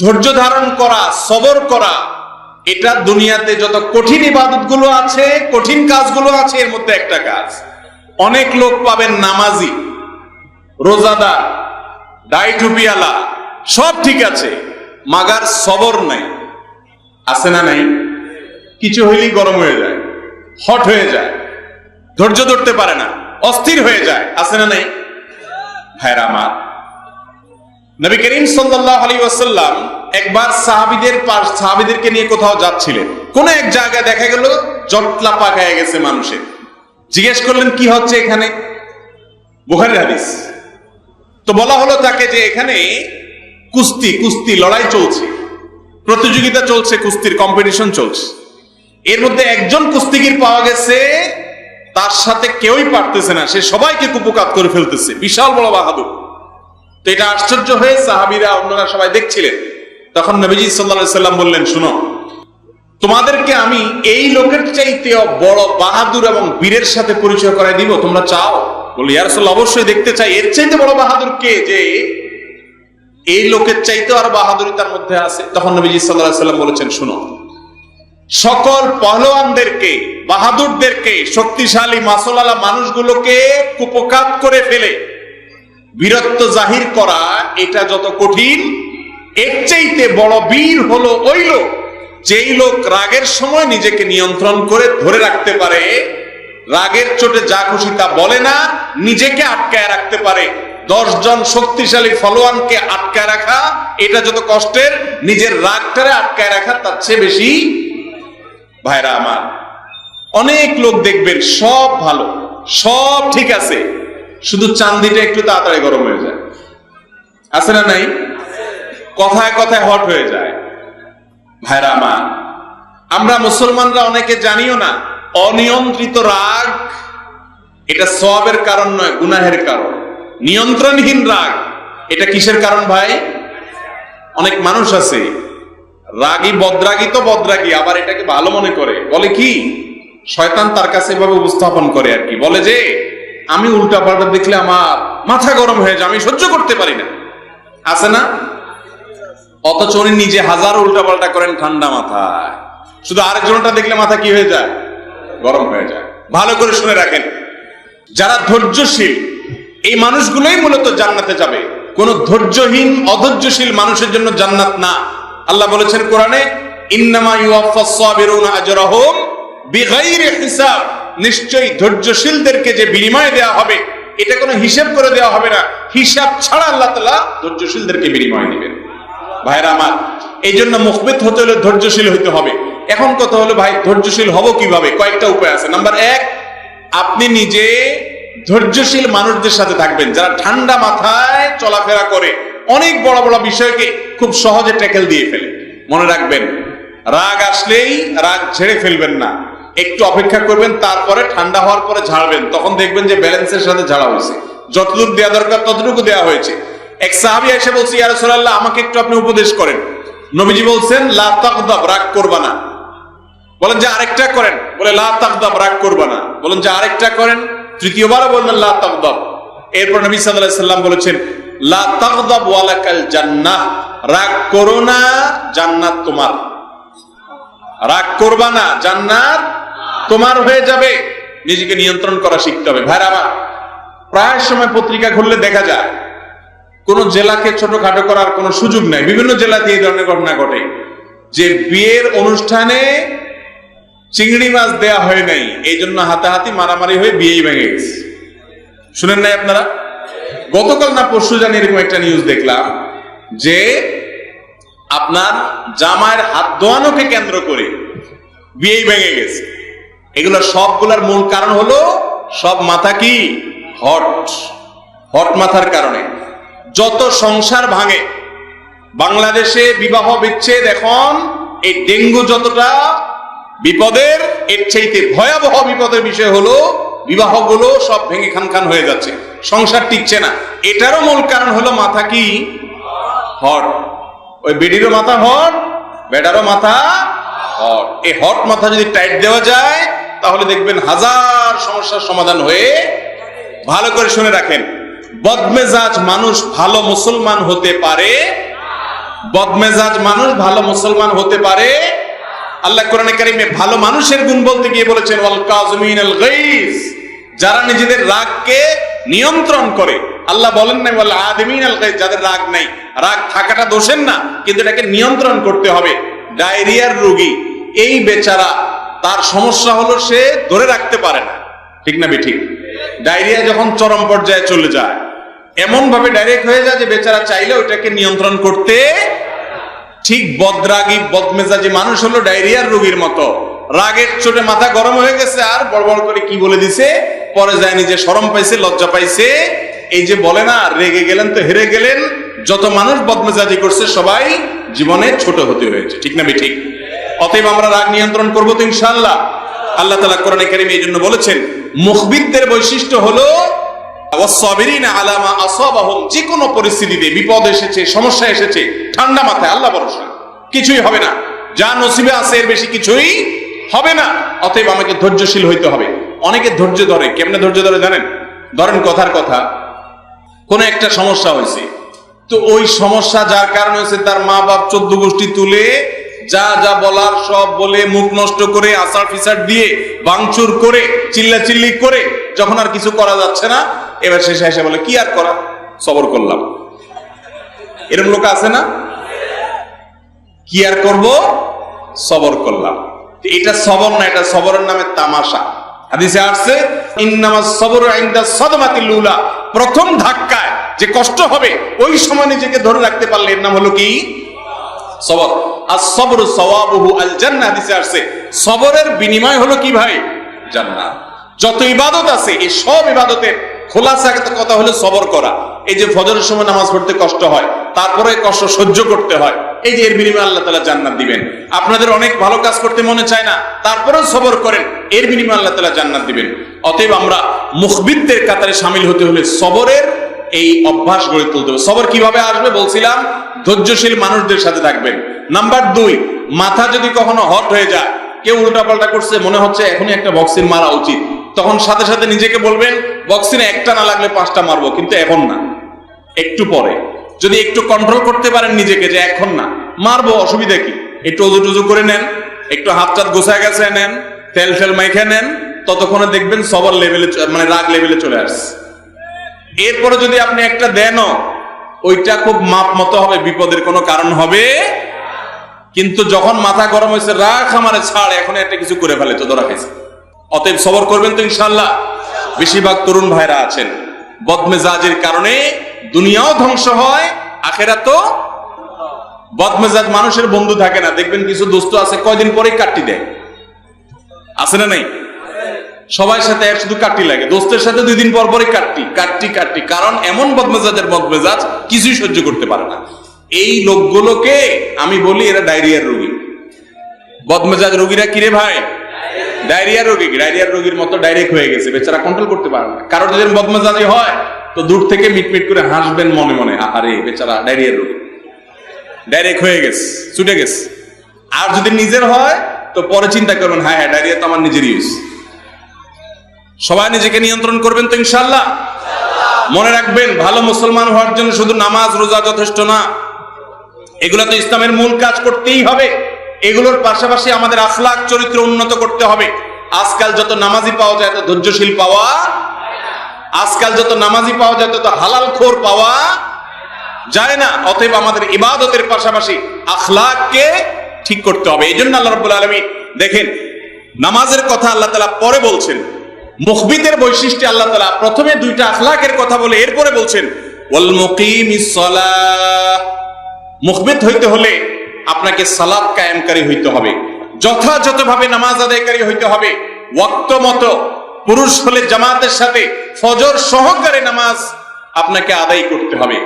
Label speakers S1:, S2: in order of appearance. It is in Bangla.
S1: ধৈর্য ধারণ করা, সবর করা, এটা দুনিয়াতে যত কঠিন ইবাদত গুলো আছে, কঠিন কাজগুলো আছে, এর মধ্যে একটা কাজ। অনেক লোক পাবেন নামাজি, রোজাদার, দাড়ি টুপিওয়ালা, সব ঠিক আছে, মাগার সবর নাই। আছে না নাই? কিছু হইলেই গরম হয়ে যায়, হট হয়ে যায়, ধৈর্য ধরতে পারে না, অস্থির হয়ে যায়। আছে না নাই? ভাইরা আমার, নবী করিম সাল্লাল্লাহু আলাইহি ওয়াসাল্লাম একবার সাহাবীদেরকে নিয়ে কোথাও যাচ্ছিলেন। কোন এক জায়গায় দেখা গেল জটলা পাকায় গেছে মানুষের। জিজ্ঞেস করলেন কি হচ্ছে এখানে? বুখারীর হাদিস। তো বলা হলো তাকে যে এখানে কুস্তি লড়াই চলছে, প্রতিযোগিতা চলছে, কুস্তির কম্পিটিশন চলছে। এর মধ্যে একজন কুস্তিগীর পাওয়া গেছে, তার সাথে কেউই পারতেছে না, সে সবাইকে কুপকাত করে ফেলতেছে, বিশাল বড় বাহাদুর। তো এটা আশ্চর্য হয়ে সাহাবীরা, অন্যরা সবাই দেখছিলেন। তখন নবীজি সাল্লাল্লাহু আলাইহি ওয়াসাল্লাম বললেন, শুনো, তোমাদেরকে আমি এই লোকের চাইতেও বড় বাহাদুর এবং বীরের সাথে পরিচয় করাই দিব, তোমরা চাও? বলি, ইয়া রাসূলুল্লাহ, অবশ্যই দেখতে চাই। এর চাইতে বড় বাহাদুর কে, যে এই লোকের চাইতেও আর বাহাদুরি তার মধ্যে আছে? তখন নবীজি সাল্লাল্লাহু আলাইহি ওয়াসাল্লাম বলেছেন, শুনো, সকল পহলওয়ানদেরকে, বাহাদুরদেরকে, শক্তিশালী মাসলালা মানুষগুলোকে কুপকাত করে ফেলে বীরত্ব জাহির করা, এটা যত কঠিন, এর চাইতে বড় বীর হলো ওই লোক যেই লোক রাগের সময় নিজেকে নিয়ন্ত্রণ করে ধরে রাখতে পারে, রাগের চোটে যা খুশি তা বলে না, নিজেকে আটকায় রাখতে পারে। 10 জন শক্তিশালী ফলোয়ানকে আটকায় রাখা, এটা যত কষ্টের, নিজের রাগটারে আটকায় রাখা তার চেয়ে বেশি। ভাইরা আমার, অনেক লোক দেখবেন সব ভালো, সব ঠিক আছে, শুধু চান্দিটা একটু তাড়াতাড়ি গরম হয়ে যায়। আছে না নাই? কথায় কথায় হট হয়ে যায়। ভাইরা আমার, আমরা মুসলমানরা অনেকে জানিও না, অনিয়ন্ত্রিত রাগ এটা সওয়াবের কারণ নয়, গুনাহের কারণ। নিয়ন্ত্রণহীন রাগ এটা কিসের কারণ ভাই? অনেক মানুষ আছে রাগী, বদরাগী তো বদরাগী, আবার এটাকে ভালো মনে করে, বলে কি, শয়তান তার কাছে এভাবে উপস্থাপন করে আর কি, বলে যে আমি উল্টা পাল্টা দেখলে আমার মাথা গরম হয়ে যায়, আমি সহ্য করতে পারি না। আছে না? অথচ উনি নিজে হাজার উল্টা পাল্টা করেন ঠান্ডা মাথায়, শুধু আরেকজনটা দেখলে মাথা কি হয়ে যায়? গরম হয়ে যায়। ভালো করে শুনে রাখেন, যারা ধৈর্যশীল এই মানুষগুলোই মূলত জান্নাতে যাবে, কোন ধৈর্যহীন অধৈর্যশীল মানুষের জন্য জান্নাত না। আল্লাহ বলেছেন কোরআনে, ইন্নামা ইউওয়াফাস সাবিরুনা আজরাহুম বিগাইরি হিসাব, নিশ্চয়ই ধৈর্যশীলদেরকে যে বিনিময় দেওয়া হবে, এটা কোনো হিসাব করে দেওয়া হবে না, হিসাব ছাড়া আল্লাহ তাআলা ধৈর্যশীলদেরকে বিনিময় দিবেন। ভাইরা আমার, এই জন্য মুখবিত হতে হলে ধৈর্যশীল হইতে হবে। এখন কথা হলো ভাই, ধৈর্যশীল হব কিভাবে? কয়েকটা উপায় আছে। নাম্বার 1, আপনি নিজে ধৈর্যশীল মানুষদের সাথে থাকবেন, যারা ঠান্ডা মাথায় চলাফেরা করে, অনেক বড় বড় বিষয়কে খুব সহজে ট্যাকেল দিয়ে ফেলে। মনে রাখবেন, রাগ আসলেই রাগ ঝেড়ে ফেলবেন না, একটু অপেক্ষা করবেন, তারপরে ঠান্ডা হওয়ার পরে ঝাড়বেন, তখন দেখবেন যে ব্যালেন্সের সাথে ঝাড়া হয়েছে, যতটুকু দেওয়া দরকার ততটুকু দেওয়া হয়েছে। এক সাহাবী এসে বলছে, ইয়া রাসূলুল্লাহ, আমাকে একটু আপনি উপদেশ করেন। নবীজি বলছেন, লা তাগদাব, রাগ করবা না। বলেন যে আরেকটা করেন, বলে লা তাগদাব, রাগ করবা না। বলেন যে আরেকটা করেন, তৃতীয়বার বললেন লা তাগদাব। এরপর নবী সাল্লাল্লাহু আলাইহি সাল্লাম বলেছেন, লা তাগদাব ওয়ালাকাল জান্নাহ, রাগ করো না, জান্নাত তোমার। রাগ করবা না, জান্নাত তোমার হয়ে যাবে। নিজেকে নিয়ন্ত্রণ করা শিখতে হবে। ভাইরা আমার, প্রায় সময় পত্রিকা খুললে দেখা যায় কোন জেলাকে ছোটখাটো করার কোন সুযোগ নাই। বিভিন্ন জেলাতে এই ধরনের ঘটনা ঘটে যে বিয়ের অনুষ্ঠানে চিংড়ি মাছ দেয়া হয় নাই, এই জন্য হাতাহাতি মারামারি হয়ে বিয়েই ভেঙে গেছে। শুনেন নাই আপনারা? গতকাল না পরশু জানি এরকম একটা নিউজ দেখলাম যে আপনার জামাইয়ের হাত ধোয়ানোকে কেন্দ্র করে বিয়েই ভেঙে গেছে। এগুলো সবগুলোর মূল কারণ হলো, সব মাথা কি হট মাথার কারণে। যত সংসার ভাঙে বাংলাদেশে, বিবাহ বিচ্ছেদ এখন এই ডেঙ্গু যতটা বিপদের, এর চাইতে ভয়াবহ বিপদের বিষয় হলো বিবাহগুলো সব ভেঙে খান হয়ে যাচ্ছে, সংসার টিকছে না। এটারও মূল কারণ হলো মাথা কি হট। ওই বেডিরও মাথা হট, বেডারও মাথা হট। এই হট মাথা যদি টাইট দেওয়া যায়, তাহলে দেখবেন হাজার সমস্যার সমাধান হয়ে। ভালো করে শুনে রাখেন, বদমেজাজ মানুষ ভালো মুসলমান হতে পারে বদমেজাজ মানুষ ভালো মুসলমান হতে পারে? আল্লাহ কোরআনে কারিমে ভালো মানুষের গুণ বলতে গিয়ে বলেছেন ওয়াল কাযিমিনাল গাইজ, যারা নিজেদের রাগকে নিয়ন্ত্রণ করে। আল্লাহ বলেন না ওয়াল আদিমিনাল গাইজ, যাদের রাগ নাই। রাগ থাকাটা দোষের না, কিন্তু এটাকে নিয়ন্ত্রণ করতে হবে। ডায়রিয়ার রোগী এই বেচারা, তার সমস্যা হলো সে ধরে রাখতে পারে না, ঠিক না বেঠিক? ডায়রিয়া যখন চরম পর্যায়ে চলে যায়, এমন ভাবে ডাইরেক্ট হয়ে যায় যে বেচারা চাইলে ওইটাকে নিয়ন্ত্রণ করতে। ঠিক বদরাগী বদমেজাজি মানুষ হলো ডায়রিয়ার রোগীর মতো, রাগের চোটে মাথা গরম হয়ে গেছে আর বড় করে কি বলে দিছে, পরে যায় নিজে শরম পাইছে, লজ্জা পাইছে। এই যে বলে না রেগে গেলেন তো হেরে গেলেন, যত মানুষ বদমেজাজি করছে সবাই জীবনে ছোট হতে হয়েছে, ঠিক না বেঠিক? অতএব আমরা রাগ নিয়ন্ত্রণ করবো তো ইনশাআল্লাহ। আল্লাহ তাআলা কোরআনে কারিমে এই জন্য বলেছেন মুখবিতদের বৈশিষ্ট্য হলো ওয়াসসাবিরিনা আলা মা আসাবাহুম, যে কোনো পরিস্থিতিতে বিপদ এসেছে, সমস্যা এসেছে, ঠান্ডা মাথায় আল্লাহ ভরসা, কিছুই হবে না, যা নসিবে আছে এর বেশি কিছুই হবে না। অতএব আমাকে ধৈর্যশীল হইতে হবে। অনেকে ধৈর্য ধরে, কেমনে ধৈর্য ধরে জানেন? ধরেন কথার কথা কোন একটা সমস্যা হয়েছে, তো ওই সমস্যা যার কারণে হয়েছে তার মা বাপ 14 গোষ্ঠী তুলে যা যা বলার সব বলে, মুখ নষ্ট করে, আসার ফিসার দিয়ে, ভাঙচুর করে, চিল্লাচিল্লি করে, যখন আর কিছু করা যাচ্ছে না, এবার শেষে এসে বলে কি আর করা, সবর করলাম। এরকম লোক আছে না? কি আর করব, সবর করলাম। এটা সবর না, এটা সবরের নামে তামাশা। হাদিসে আসছে ইন্নামাস সবরু ইনদা সাদমাতিল উলা, প্রথম ধাক্কায় যে কষ্ট হবে ওই সময় নিজেকে ধরে রাখতে পারলে এর নাম হলো কি? সবর। আস-সাবরু সাওয়াবুহু আল জান্নাহ, হাদিসে আসছে সবরের বিনিময় হলো কি ভাই? জান্নাত। যত ইবাদত আছে এই সব ইবাদতের খোলাসা কথা হলো সবর করা। এই যে ফজরের সময় নামাজ পড়তে কষ্ট হয়, তারপরে কষ্ট সহ্য করতে হয়, এই যে এর বিনিময়ে আল্লাহ তাআলা জান্নাত দিবেন। আপনাদের অনেক ভালো কাজ করতে মনে চায় না, তারপরেও সবর করেন, এর বিনিময়ে আল্লাহ তাআলা জান্নাত দিবেন। অতএব আমরা মুখবিতদের কাতারে শামিল হতে হলে সবরের এই অভ্যাস গড়ে তুলতে হবে। সবর কিভাবে আসবে বলছিলাম, ধৈর্যশীল মানুষদের সাথে থাকবেন। নাম্বার 2, মাথা যদি কখনো হট হয়ে যায়, কেউ উল্টাপাল্টা করছে, মনে হচ্ছে এখনই একটা বক্সিং মারা উচিত, তখন সাথে সাথে নিজেকে বলবেন বক্সিংয়ে একটা না লাগলে 5টা মারবো, কিন্তু এখন না, একটু পরে। যদি একটু কন্ট্রোল করতে পারেন নিজেকে যে এখন না, মারবো, অসুবিধা কি, একটু অজু টুজু করে নেন, একটু হাত টাত গোছায় গেছে নেন, তেল ফেল মাইখে নেন, ততক্ষণে দেখবেন সবার লেভেলে, মানে রাগ লেভেলে চলে আসছে। এরপরে যদি আপনি একটা দেনও, ওইটা খুব মাপ মতো হবে, বিপদের কোনো কারণ হবে। কিন্তু যখন মাথা গরম হয়েছে, রাগ আমারে ছাড়, এখন একটা কিছু করে ফেলে তো ধরা খাইছে। অতএব সবর করবেন তো ইনশাআল্লাহ। বেশিরভাগ তরুণ ভাইরা আছেন বদমেজাজের কারণে দুনিয়াও ধ্বংস হয়, আখেরাতও। বদমেজাজ মানুষের বন্ধু থাকে না, দেখবেন কিছু দোস্ত আছে কয়দিন পরেই কাটটি দেয়, আছে না নাই? সবার সাথে আর শুধু কাটটি লাগে, দোস্তের সাথে 2 দিন পর পরই কাটটি, কারণ এমন বদমেজাজের বদমেজাজ কিছুই সহ্য করতে পারে না। এই লোকগুলোকে আমি বলি এরা ডায়রিয়ার রোগী। বদমেজাজ রোগীরা কিরে ভাই? ডায়রিয়ার রোগী। ডায়রিয়ার রোগীর মতো ডাইরেক্ট হয়ে গেছে, বেচারা কন্ট্রোল করতে পারে না। কারণ যদি বদমেজাজি হয় তো দূর থেকে মিটমিট করে হাসবেন মনে মনে, আরে বেচারা ডায়রিয়ার রোগী, ডাইরেক্ট হয়ে গেছে, ছুটে গেছে। আর যদি নিজের হয় তো পরে চিন্তা করবেন, হ্যাঁ হ্যাঁ ডায়রিয়া তো আমার নিজেরই হয়েছে। সবাই নিজেকে নিয়ন্ত্রণ করবেন তো ইনশাআল্লাহ। মনে রাখবেন, ভালো মুসলমান হওয়ার জন্য শুধু নামাজ রোজা যথেষ্ট না, এগুলো তো ইসলামের মূল কাজ করতেই হবে। এগুলোর পাশাপাশি আমাদের আখলাক চরিত্র উন্নত করতে হবে। আজকাল যত নামাজি পাওয়া যায় তত ধৈর্যশীল পাওয়া, আজকাল যত নামাজি পাওয়া যায় তত হালাল খোর পাওয়া যায় না। অতএব আমাদের ইবাদতের পাশাপাশি আখলাককে ঠিক করতে হবে। এই জন্য আল্লাহ রাব্বুল আলামিন দেখেন, নামাজের কথা আল্লাহ তাআলা পরে বলছেন, মুখবিতের বৈশিষ্ট্যে আল্লাহ তাআলা প্রথমে 2টা আখলাকের কথা বলে এরপরে বলছেন ওয়াল মুকিমিস সালাহ। মুখবিত হইতে হলে আপনাকে সালাত কায়েমকারী হইতে হবে, যথাযথভাবে নামাজ আদায়কারী হইতে হবে, ওয়াক্ত মতো, পুরুষ হলে জামাতের সাথে ফজর সহকারে নামাজ আপনাকে আদায় করতে হবে।